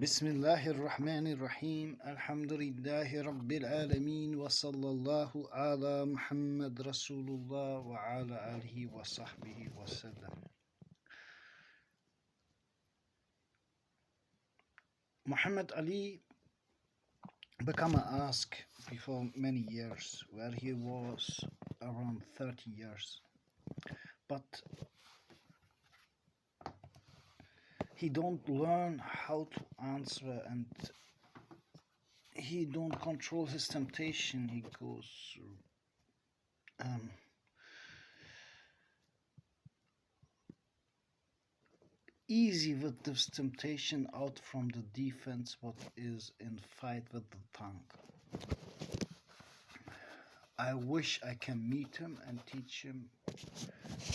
بسم الله الرحمن الرحيم الحمد لله رب العالمين وصلى الله على محمد رسول الله وعلى آله وصحبه وسلم. Muhammad Ali became asked before many years where he was around 30 years, but he don't learn how to answer and he don't control his temptation. He goes easy with this temptation out from the defense what is in fight with the tongue. I wish I can meet him and teach him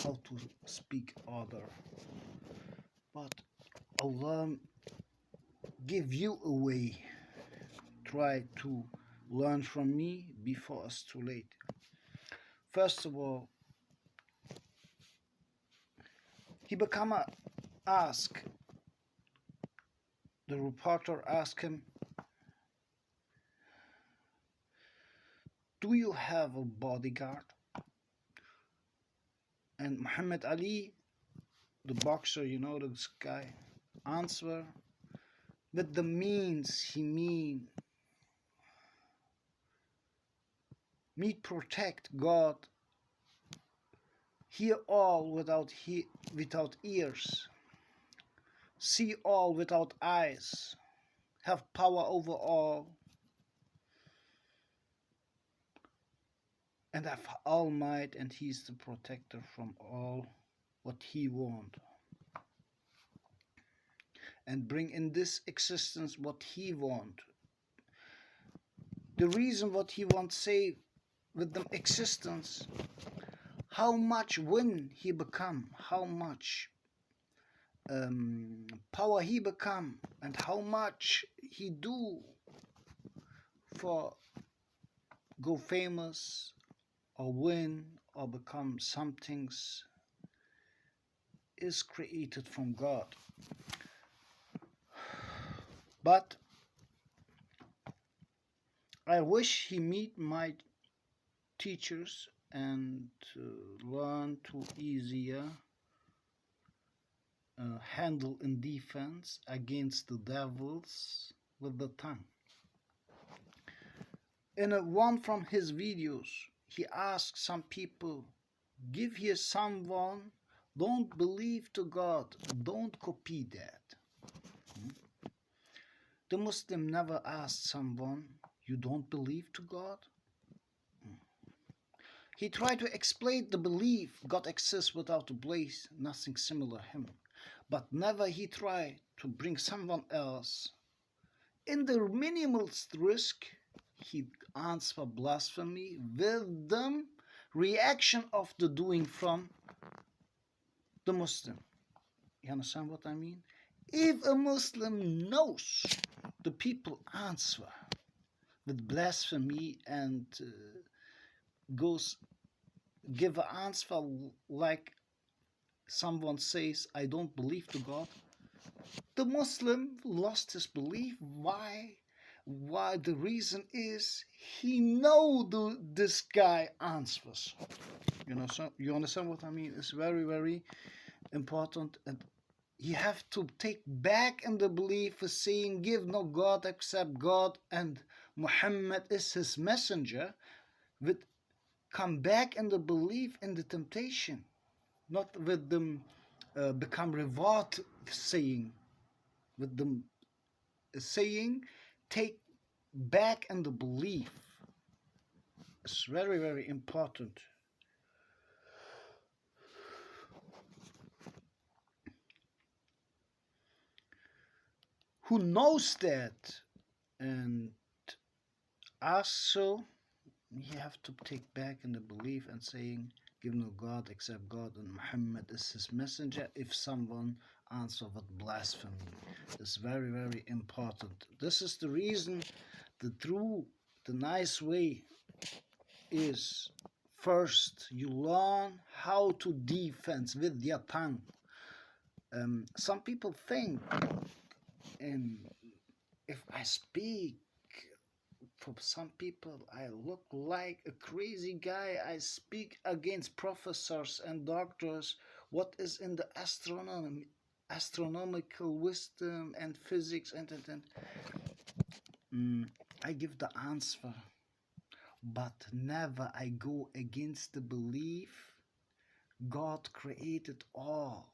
how to speak order, but Allah give you a way. Try to learn from me before it's too late. First of all, he became ask. The reporter asked him, "Do you have a bodyguard?" And Muhammad Ali, the boxer, this guy, answer with the means he mean me protect God, hear all without ears, see all without eyes, have power over all, and have all might, and he's the protector from all what he want, and bring in this existence what he want. The reason what he want say with the existence, how much win he become, how much power he become, and how much he do for go famous or win or become something's is created from God. But I wish he meet my teachers and learn to easier handle in defense against the devils with the tongue. In one from his videos, he asked some people, give here someone, don't believe to God, don't copy that. The Muslim never asked someone, you don't believe to God? He tried to explain the belief God exists without a place, nothing similar him. But never he tried to bring someone else. In the minimalist risk, he answer blasphemy with the reaction of the doing from the Muslim. You understand what I mean? If a Muslim knows the people answer with blasphemy and goes give an answer like someone says, I don't believe to God, the Muslim lost his belief. Why? The reason is he know this guy answers. So you understand what I mean? It's very, very important, and you have to take back in the belief of saying, give no God except God, and Muhammad is his messenger, with come back in the belief in the temptation, not with them become revolt saying, with them saying, take back in the belief. It's very, very important. Who knows that, and also you have to take back in the belief and saying, give no God except God, and Muhammad is his messenger. If someone answer with blasphemy, it's very, very important. This is the reason the nice way is, first you learn how to defense with your tongue. Some people think in if I speak, for some people I look like a crazy guy. I speak against professors and doctors what is in the astronomical wisdom and physics and I give the answer, but never I go against the belief God created all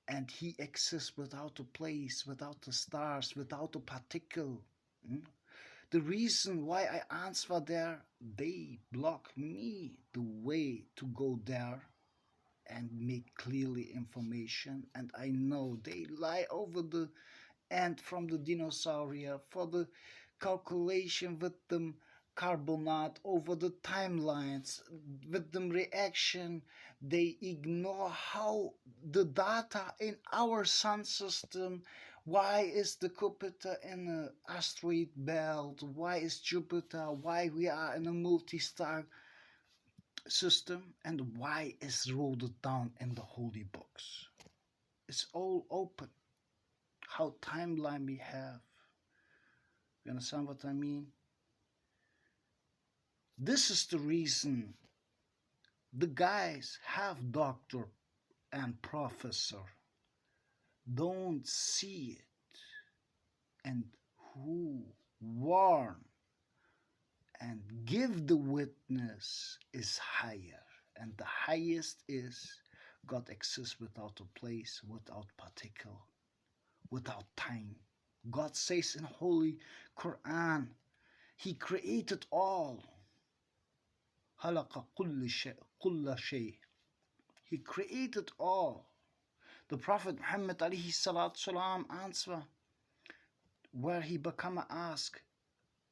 and he exists without a place, without the stars, without a particle. The reason why I answer there, they block me the way to go there and make clearly information, and I know they lie over the end from the dinosaur for the calculation with them carbonate over the timelines with them reaction. They ignore how the data in our sun system, why is the Jupiter in an asteroid belt, why is Jupiter, why we are in a multi-star system, and why is wrote down in the holy books. It's all open. How timeline we have. You understand what I mean? This is the reason the guys have doctor and professor don't see it, and who warn and give the witness is higher, and the highest is God exists without a place, without particle, without time. God says in Holy Quran, He created all. خلق كل شيء. He created all. The Prophet Muhammad alayhi salatu salam answer where he become ask,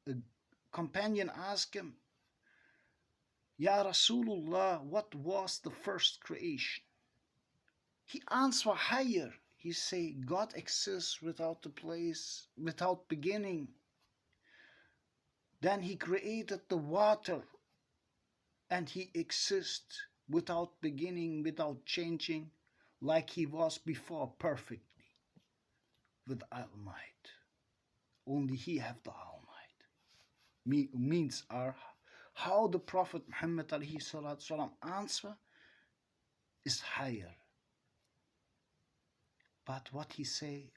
a companion asked him, Ya Rasulullah, what was the first creation? He answer higher. He say, God exists without a place, without beginning. Then he created the water, and he exists without beginning, without changing, like he was before perfectly, with All Might. Only he have the All Might. Means are how the Prophet Muhammad alayhi salatu salam answer is higher. But what he say,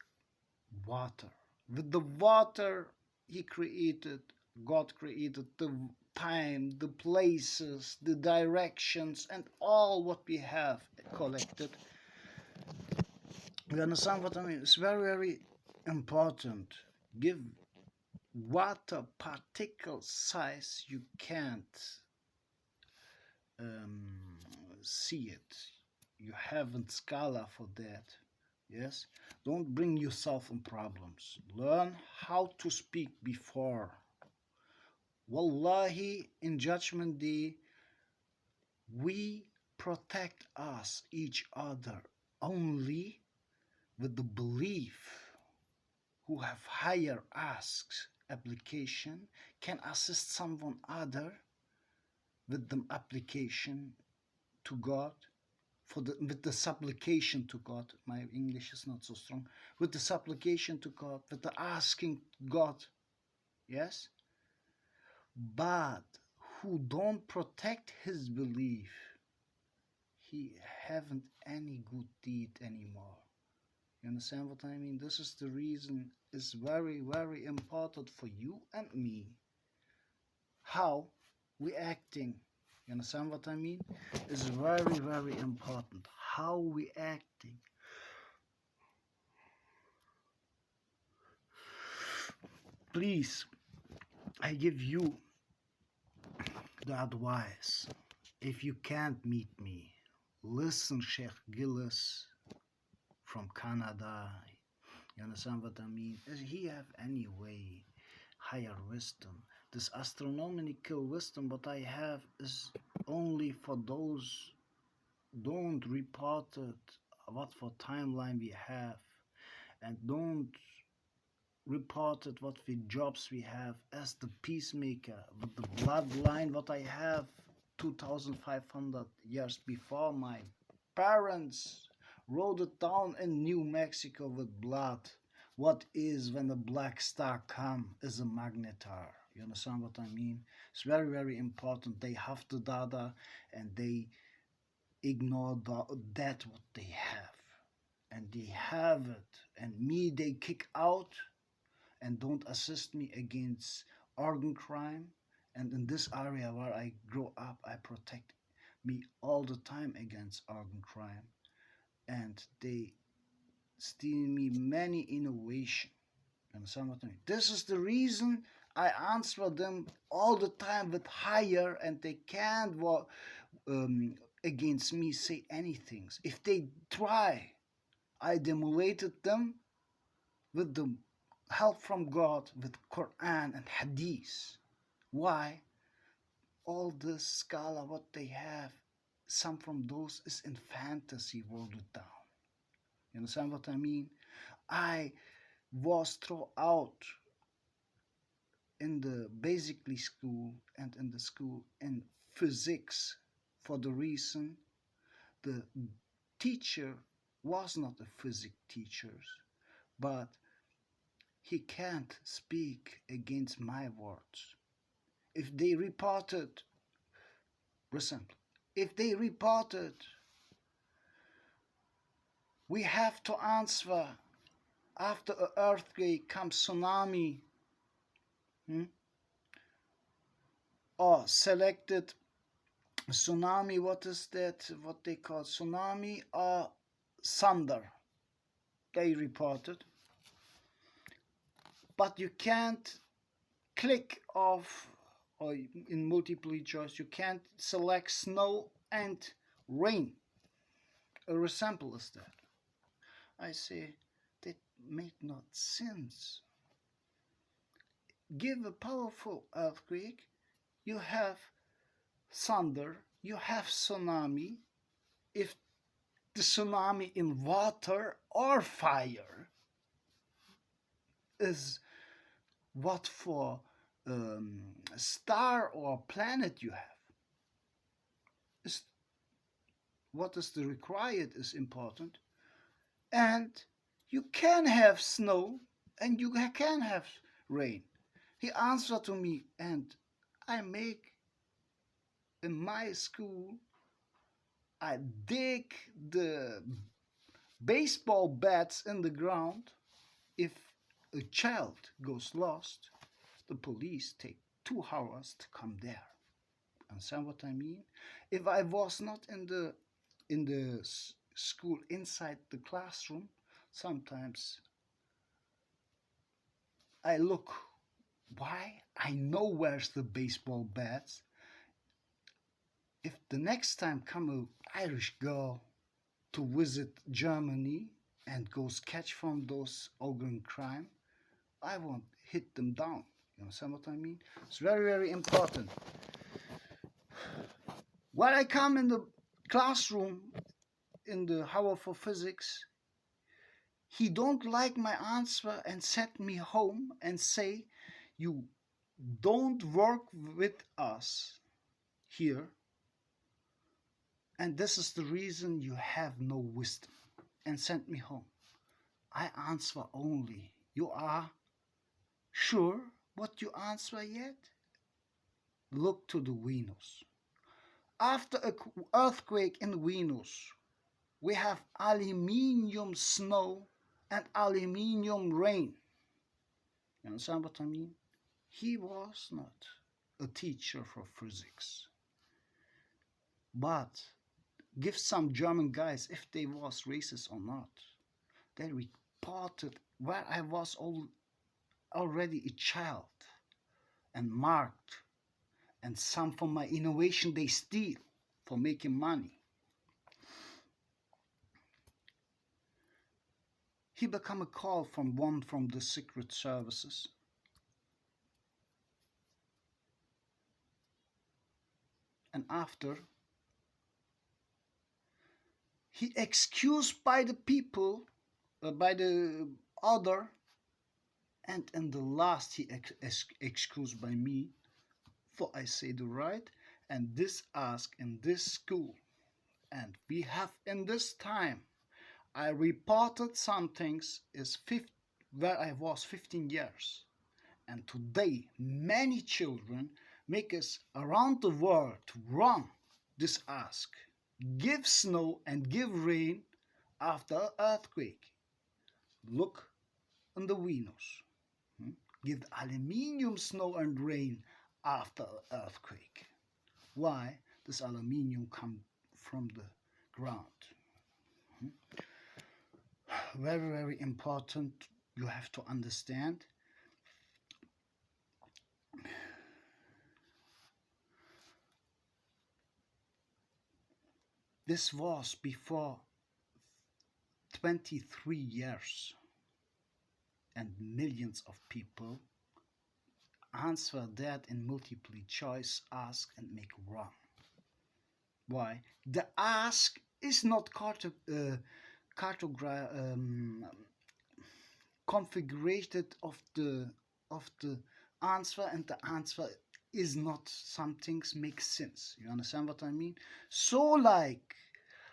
water. With the water he created, God created the time, the places, the directions, and all what we have collected. You understand what I mean? It's very, very important. Give water particle size, you can't see it. You haven't scala for that. Yes? Don't bring yourself in problems. Learn how to speak before. Wallahi, in Judgment Day, we protect us, each other, only with the belief who have higher asks application can assist someone other with the application to God, with the supplication to God. My English is not so strong. With the supplication to God, with the asking God, yes? But who don't protect his belief, he haven't any good deed anymore. You understand what I mean? This is the reason it's very, very important for you and me. How we acting. You understand what I mean? It's very, very important. How we acting. Please, I give you the advice. If you can't meet me, listen Sheikh Gillis from Canada. You understand what I mean? Does he have any way higher wisdom? This astronomical wisdom what I have is only for those don't report it what for timeline we have, and don't report it what for jobs we have as the peacemaker with the bloodline what I have 2500 years before. My parents wrote it down in New Mexico with blood. what is when the black star come is a magnetar. You understand what I mean? It's very, very important. They have the data and they ignore that what they have. And they have it. And me, they kick out and don't assist me against organ crime. And in this area where I grow up, I protect me all the time against organ crime. And they steal me many innovation. You understand what I mean? This is the reason I answer them all the time with higher, and they can't against me say anything. If they try, I demolated them with the help from God, with Quran and Hadith. Why? All this scholar, what they have, some from those is in fantasy world down. You understand what I mean? I was thrown out in the basically school and in the school in physics for the reason the teacher was not a physics teacher, but he can't speak against my words. If they reported, recently, if they reported, we have to answer after an earthquake comes tsunami, or selected tsunami, what is that, what they call tsunami or thunder, they reported. But you can't click off, or in multiple choice, you can't select snow and rain. A resample is that. I say, that make not sense. Give a powerful earthquake, you have thunder, you have tsunami. If the tsunami in water or fire is what for star or planet you have, is what is the required is important. And you can have snow and you can have rain. He answered to me, and I make in my school, I dig the baseball bats in the ground. If a child goes lost, the police take 2 hours to come there. Understand what I mean? If I was not in the school inside the classroom, sometimes I look. Why? I know where's the baseball bats. If the next time come an Irish girl to visit Germany and goes catch from those organ crime, I won't hit them down. You understand what I mean? It's very, very important. When I come in the classroom in the hour for physics, he don't like my answer and sent me home and say, you don't work with us here, and this is the reason you have no wisdom, and sent me home. I answer only, you are sure what you answer yet? Look to the Venus. After an earthquake in Venus, we have aluminium snow and aluminium rain. You understand what I mean? He was not a teacher for physics. But give some German guys, if they was racist or not, they reported where I was already a child and marked, and some from my innovation they steal for making money. He become a call from one from the secret services. And after, he excused by the people, by the other, and in the last he excused by me, for I say the right, and this ask in this school, and we have in this time, I reported some things is where I was 15 years. And today, many children make us around the world to run this ask. Give snow and give rain after earthquake. Look on the Venus. Give aluminium snow and rain after earthquake. Why does aluminium come from the ground? Very, very important. You have to understand. This was before 23 years, and millions of people answer that in multiple choice, ask and make wrong. Why? The ask is not configured of the answer, and the answer is not some things make sense. You understand what I mean? So like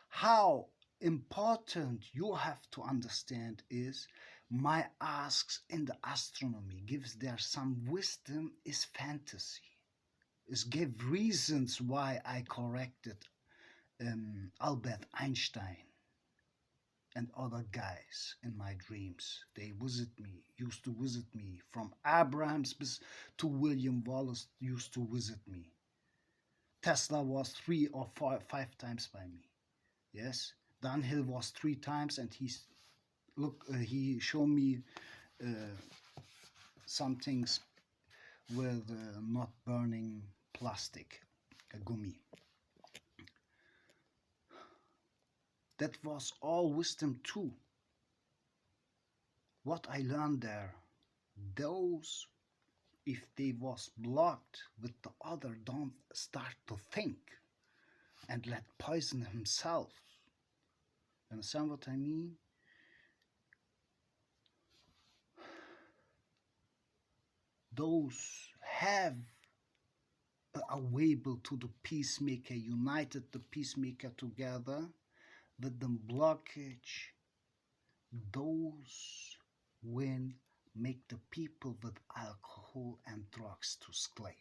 how important you have to understand is my asks in the astronomy gives there some wisdom is fantasy. It give reasons why I corrected Albert Einstein and other guys in my dreams. They used to visit me from Abraham to William Wallace used to visit me. Tesla was 3 or 5 times by me. Yes, Dunhill was 3 times, and he showed me some things with not burning plastic, a gummy. That was all wisdom too. What I learned there, those, if they was blocked with the other, don't start to think and let poison himself. Understand what I mean? Those have available to the peacemaker, united the peacemaker together with the blockage, those when make the people with alcohol and drugs to slave.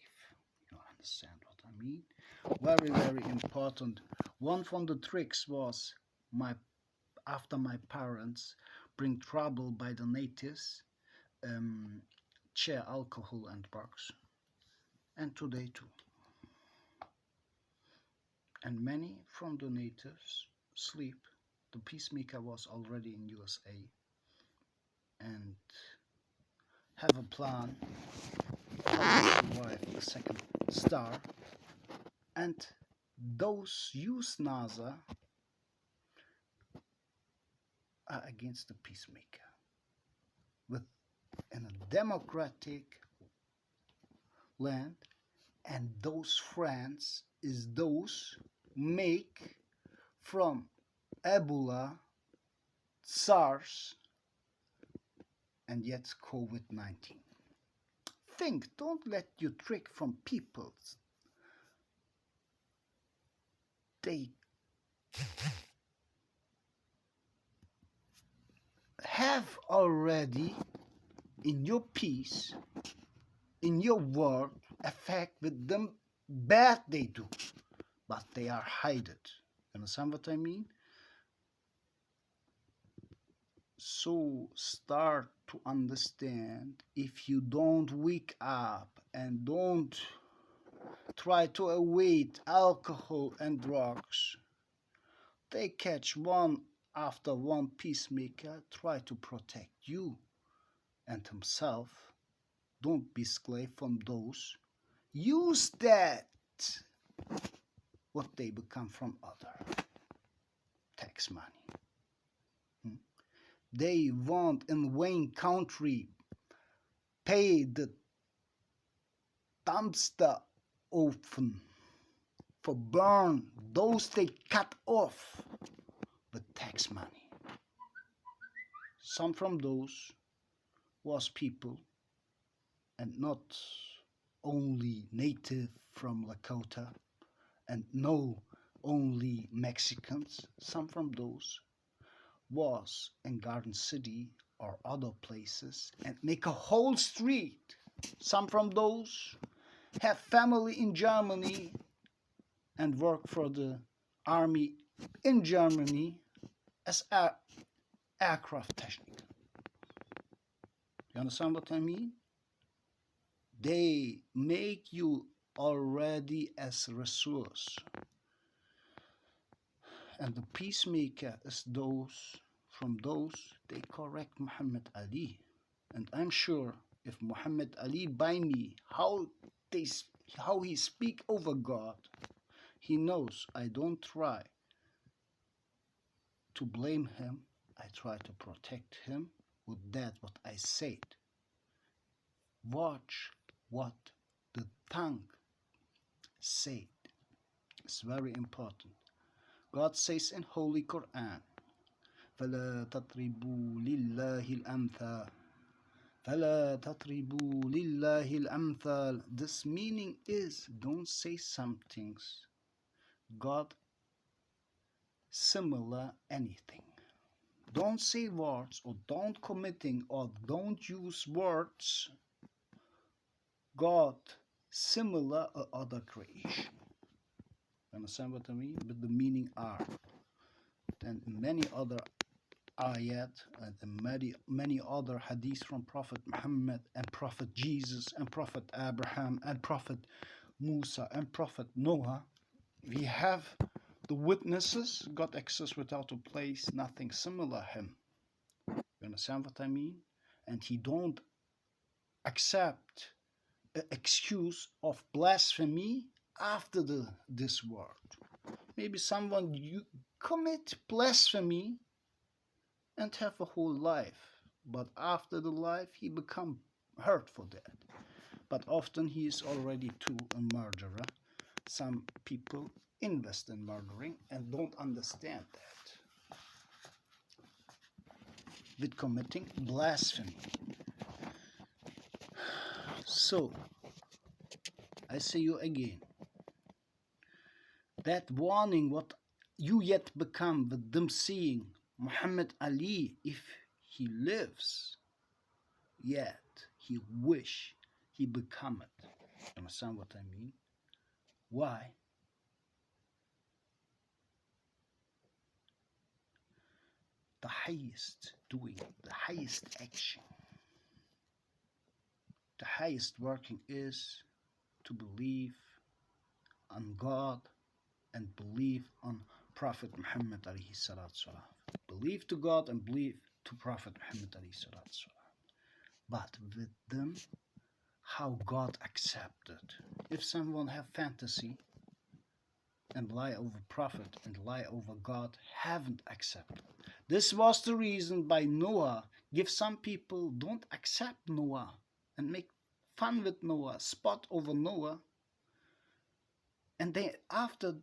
You understand what I mean? Very, very important. One from the tricks was after my parents bring trouble by the natives, share alcohol and drugs, and today too. And many from the natives sleep. The peacemaker was already in USA and have a plan how to survive the second star, and those use NASA are against the peacemaker in a democratic land, and those friends is those make from Ebola, SARS, and yet COVID-19. Think, don't let you trick from people. They have already in your peace, in your world, effect with them bad they do, but they are hidden. Understand what I mean? So start to understand, if you don't wake up and don't try to avoid alcohol and drugs, they catch one after one peacemaker, try to protect you and himself. Don't be slave from those. Use that what they become from other. Tax money. They want in Wayne Country pay the dumpster open for burn those they cut off with tax money. Some from those was people, and not only native from Lakota, and no only Mexicans. Some from those was in Garden City or other places and make a whole street. Some from those have family in Germany and work for the army in Germany as aircraft technique. You understand what I mean? They make you already as a resource. And the peacemaker is from those, they correct Muhammad Ali. And I'm sure if Muhammad Ali by me, how he speak over God, he knows I don't try to blame him. I try to protect him with that what I said. Watch what the tongue said. It's very important. God says in Holy Quran, فَلَا تَضْرِبُوا لِلَّهِ الْأَمْثَالَ فَلَا تَضْرِبُوا لِلَّهِ الْأَمْثَالَ. This meaning is, don't say some things God similar anything. Don't say words or don't committing or don't use words God similar or other creation. Understand what I mean? But the meaning are. And many other ayat and many other hadiths from Prophet Muhammad and Prophet Jesus and Prophet Abraham and Prophet Musa and Prophet Noah, we have the witnesses got access without a place, nothing similar him. You understand what I mean? And he don't accept an excuse of blasphemy after this word. Maybe someone you commit blasphemy and have a whole life, but after the life he become hurt for that. But often he is already too a murderer. Some people invest in murdering and don't understand that. With committing blasphemy. So, I say you again, that warning what you yet become with them seeing Muhammad Ali, if he lives, yet he wish he become it. Understand what I mean? Why? The highest doing, the highest action, the highest working is to believe on God and believe on Prophet Muhammad alayhi salatu salam. Believe to God and believe to Prophet Muhammad alayhi salatu salam. But with them, how God accepted. If someone have fantasy and lie over Prophet and lie over God, haven't accepted. This was the reason by Noah, give some people don't accept Noah and make fun with Noah, spot over Noah. And they, after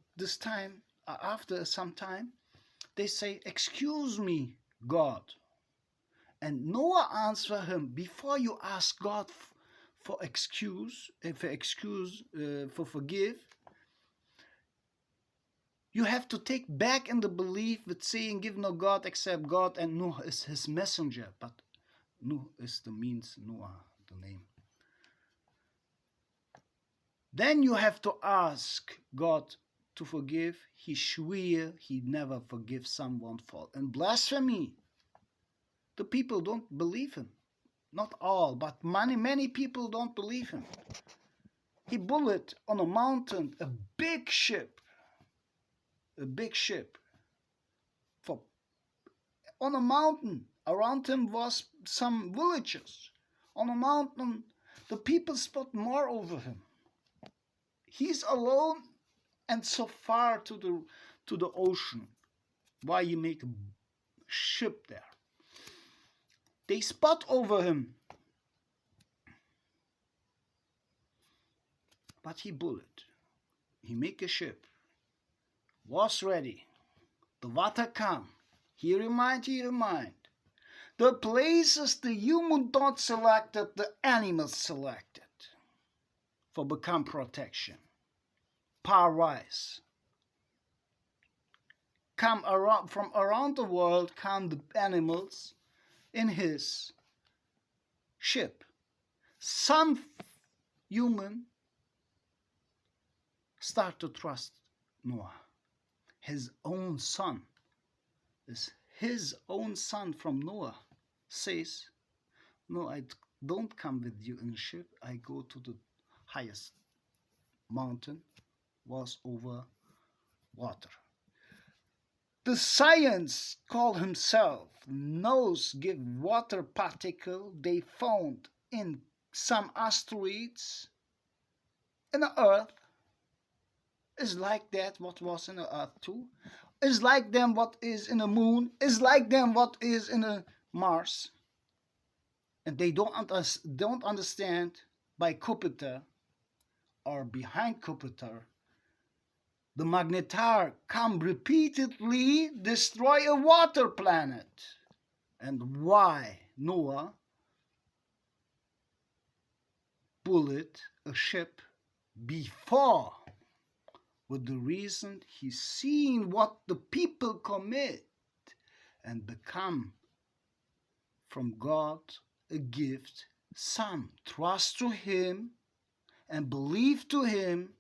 some time, they say, excuse me, God. And Noah answer him, before you ask God for forgive, you have to take back in the belief with saying, give no God except God, and Noah is his messenger. But Noah is the means, Noah, the name. Then you have to ask God to forgive. He swear he never forgives someone for and blasphemy. The people don't believe him. Not all, but many people don't believe him. He bullet on a mountain, a big ship. For on a mountain, around him was some villages. On a mountain, the people spot more over him. He's alone and so far to the ocean. Why you make a ship there? They spot over him. But he bullet. He make a ship. Was ready. The water come. He remind. The places the human don't selected, the animals selected for become protection. Paradise. Come around from around the world come the animals in his ship. Some human start to trust Noah. His own son, his own son from Noah says, no, I don't come with you in a ship. I go to the highest mountain, was over water. The science called himself knows give water particle they found in some asteroids in the earth is like that what was in the earth too, is like them what is in the moon, is like them what is in the Mars. And they don't understand by Jupiter or behind Jupiter, the magnetar come repeatedly destroy a water planet. And why Noah bullet a ship before, with the reason he's seen what the people commit and become from God a gift. Some trust to him and believe to him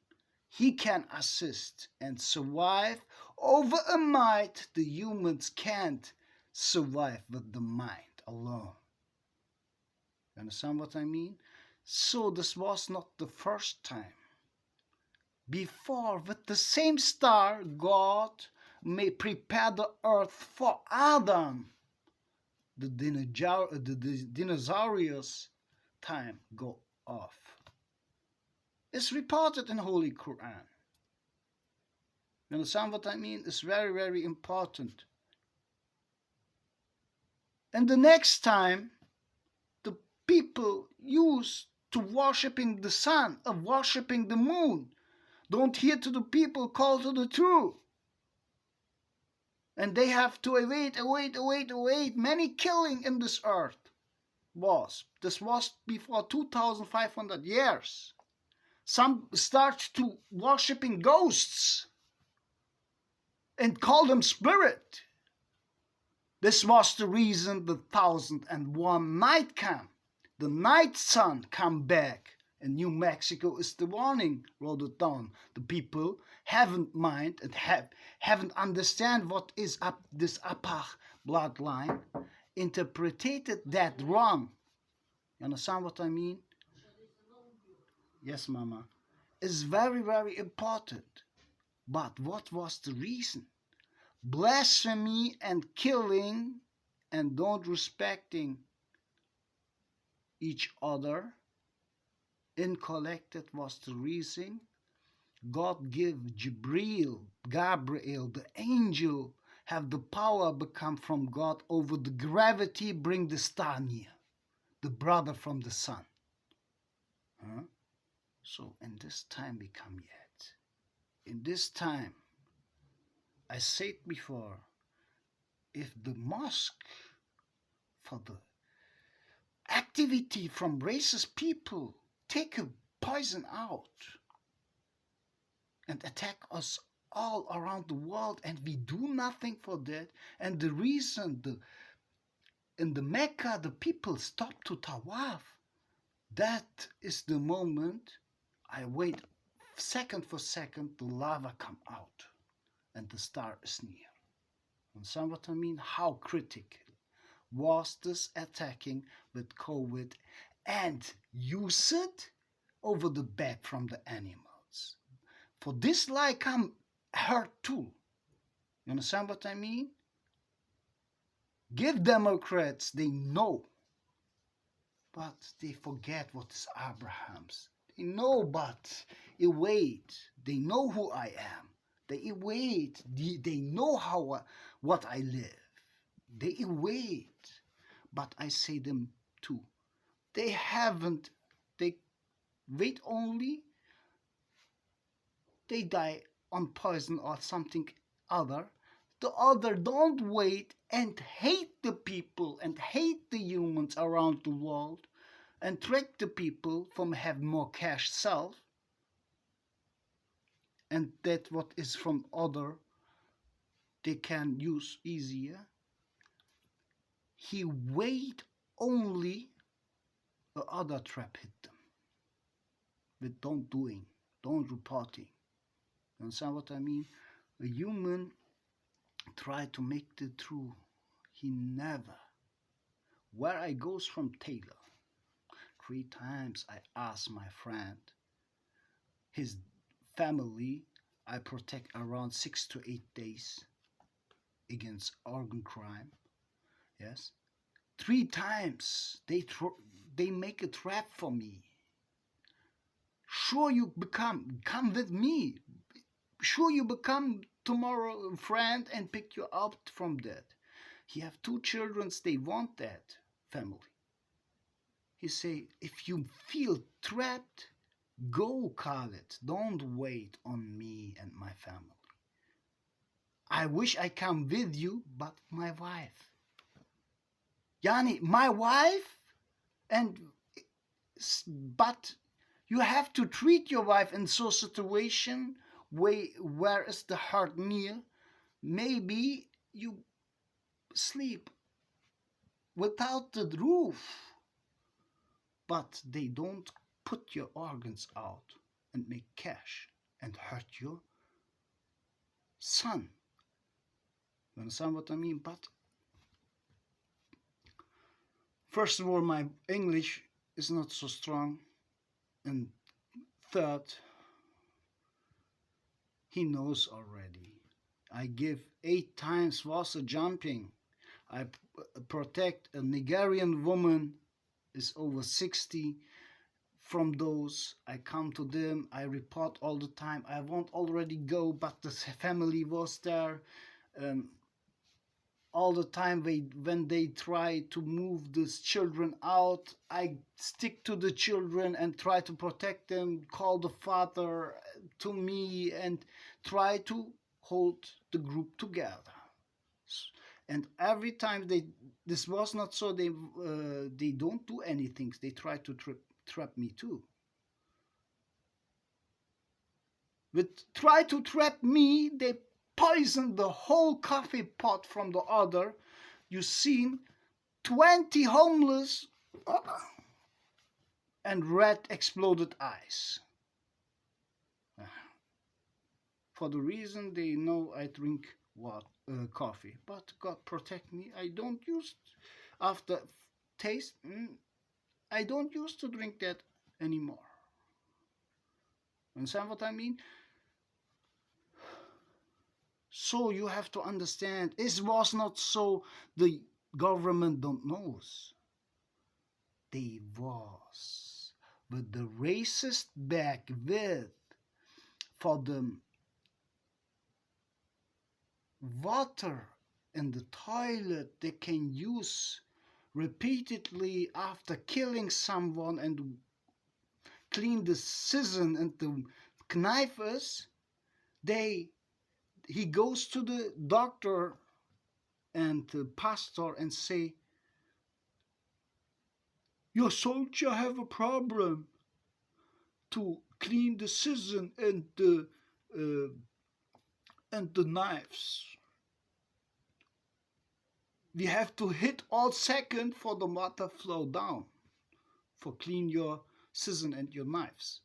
he can assist and survive over a might the humans can't survive with the mind alone. You understand what I mean? So this was not the first time. Before, with the same star, God may prepare the earth for Adam. The dinosaurs time go off. It's reported in Holy Quran. You understand what I mean? It's very, very important. And the next time, the people used to worshipping the sun, of worshipping the moon, don't hear to the people call to the truth. And they have to await. Many killing in this earth This was before 2,500 years. Some start to worshipping ghosts and call them spirit. This was the reason the 1001 night came. The Nightsun come back. In New Mexico is the warning, wrote it down. The people haven't mind and haven't understand what is up this upper bloodline, interpreted that wrong. You understand what I mean? Yes, Mama. It's very, very important. But what was the reason? Blasphemy and killing and don't respecting each other. Incollected was the reason. God give Gabriel, the angel, have the power become from God over the gravity, bring the star near, the brother from the sun. So in this time we come yet. In this time, I said before, if the mosque for the activity from racist people take a poison out and attack us all around the world and we do nothing for that, and the reason in the Mecca the people stop to tawaf, that is the moment I wait second for second the lava come out and the star is near. Understand what I mean? How critical was this attacking with COVID and use it over the back from the animals. For this like I'm hurt too. You understand what I mean? Give Democrats, they know. But they forget what is Abraham's. They know but wait. They know who I am. They wait. They know what I live. They wait. But I say them too. They haven't. They wait only. They die on poison or something other. The other don't wait and hate the people and hate the humans around the world and trick the people from have more cash self, and that what is from other they can use easier. He wait only the other trap hit them with don't doing, don't reporting. You understand what I mean? A human try to make the truth. He never. Where I goes from Taylor, 3 times I asked my friend, his family, I protect around 6 to 8 days against organ crime. Yes, 3 times they make a trap for me. Sure, you come with me. Sure, you become tomorrow a friend and pick you up from that. He have 2 children. They want that family. He say, if you feel trapped, go call it. Don't wait on me and my family. I wish I come with you, but my wife. Yani, my wife, and but you have to treat your wife in so situation where is the heart near. Maybe you sleep without the roof, but they don't put your organs out and make cash and hurt your son. You understand what I mean? But first of all, my English is not so strong, and third, he knows already. I give 8 times water jumping. I protect a Nigerian woman is over 60. From those, I come to them. I report all the time. I won't already go, but the family was there. All the time when they try to move these children out, I stick to the children and try to protect them, call the father to me and try to hold the group together. And every time this was not so, they don't do anything. They try to trap me too. But try to trap me, they poison the whole coffee pot from the other. You seen 20 homeless and red exploded eyes. For the reason they know I drink coffee, but God protect me. I don't use after taste. I don't used to drink that anymore. Understand what I mean? So you have to understand, it was not so the government don't knows. They was. But the racist back with for the water in the toilet they can use repeatedly after killing someone and clean the scissors and the knives, he goes to the doctor and the pastor and say, your soldier have a problem to clean the scissors and the knives. We have to hit all second for the water flow down, for clean your scissors and your knives.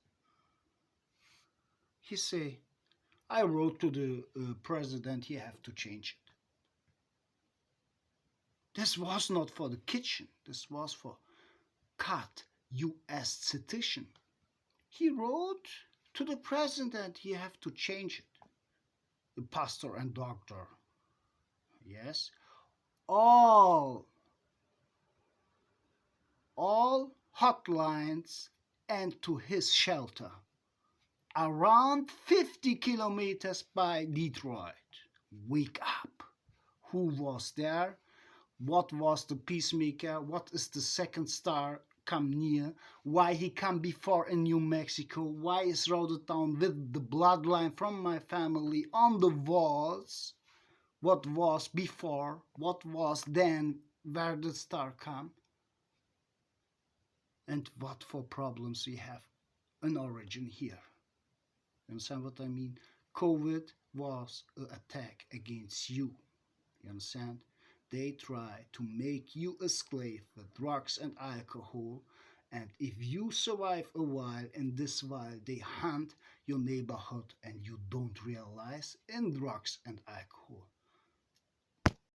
He say, I wrote to the president, he have to change it. This was not for the kitchen, this was for cut U.S. citizen. He wrote to the president, he have to change it. The pastor and doctor, yes, all hotlines and to his shelter around 50 kilometers by Detroit. Wake up. Who was there? What was the peacemaker? What is the second star come near? Why he come before in New Mexico? Why is Rhodotown with the bloodline from my family on the walls? What was before? What was then? Where the star come? And what for problems we have an origin here. You understand what I mean? COVID was an attack against you. You understand? They try to make you a slave with drugs and alcohol, and if you survive a while in this while, they haunt your neighborhood and you don't realize in drugs and alcohol.